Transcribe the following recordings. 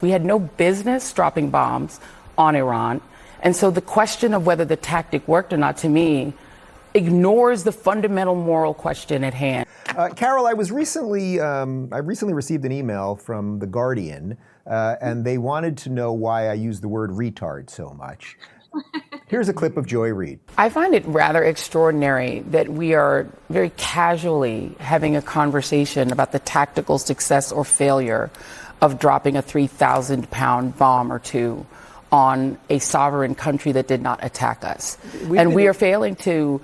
We had no business dropping bombs on Iran. And so the question of whether the tactic worked or not, to me, ignores the fundamental moral question at hand. Karol, I recently received an email from The Guardian, and they wanted to know why I use the word retard so much. Here's a clip of Joy Reid. I find it rather extraordinary that we are very casually having a conversation about the tactical success or failure of dropping a 3,000-pound bomb or two on a sovereign country that did not attack us. We are failing to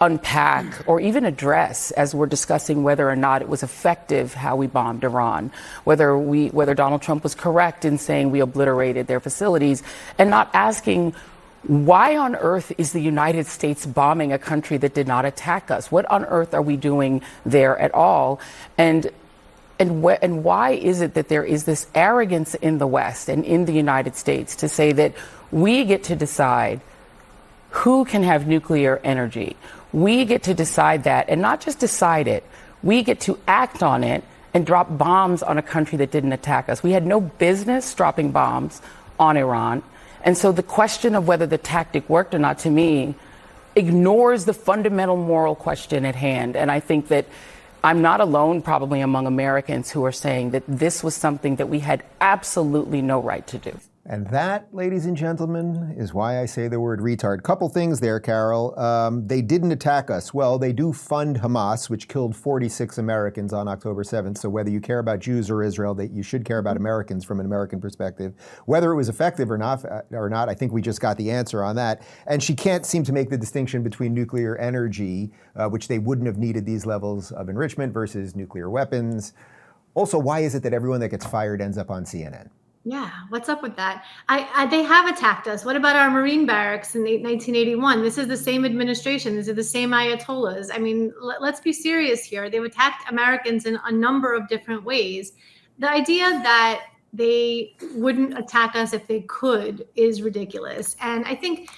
unpack or even address, as we're discussing whether or not it was effective how we bombed Iran, whether Donald Trump was correct in saying we obliterated their facilities, and not asking why on earth is the United States bombing a country that did not attack us? What on earth are we doing there at all? And why is it that there is this arrogance in the West and in the United States to say that we get to decide who can have nuclear energy? We get to decide that, and not just decide it, we get to act on it and drop bombs on a country that didn't attack us. We had no business dropping bombs on Iran. And so the question of whether the tactic worked or not, to me, ignores the fundamental moral question at hand. And I think that I'm not alone probably among Americans who are saying that this was something that we had absolutely no right to do. And that, ladies and gentlemen, is why I say the word retard. Couple things there, Karol. They didn't attack us. Well, they do fund Hamas, which killed 46 Americans on October 7th. So whether you care about Jews or Israel, you should care about Americans from an American perspective. Whether it was effective or not, I think we just got the answer on that. And she can't seem to make the distinction between nuclear energy, which they wouldn't have needed these levels of enrichment, versus nuclear weapons. Also, why is it that everyone that gets fired ends up on CNN? Yeah, what's up with that? They have attacked us. What about our Marine barracks in 1981? This is the same administration. These are the same Ayatollahs. I mean, let's be serious here. They've attacked Americans in a number of different ways. The idea that they wouldn't attack us if they could is ridiculous. And I think,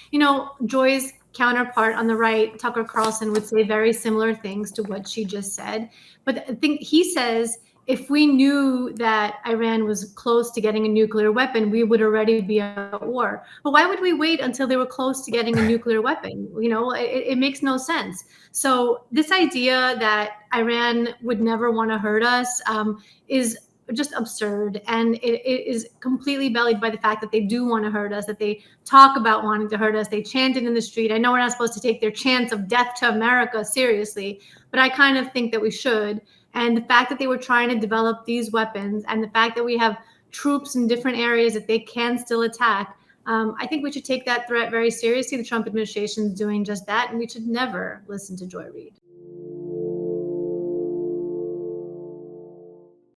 Joy's counterpart on the right, Tucker Carlson, would say very similar things to what she just said. But I think he says, if we knew that Iran was close to getting a nuclear weapon, we would already be at war. But why would we wait until they were close to getting a nuclear weapon? It makes no sense. So this idea that Iran would never want to hurt us is just absurd. And it is completely bellied by the fact that they do want to hurt us, that they talk about wanting to hurt us. They chant it in the street. I know we're not supposed to take their chants of death to America seriously, but I kind of think that we should. And the fact that they were trying to develop these weapons, and the fact that we have troops in different areas that they can still attack, I think we should take that threat very seriously. The Trump administration is doing just that, and we should never listen to Joy Reid.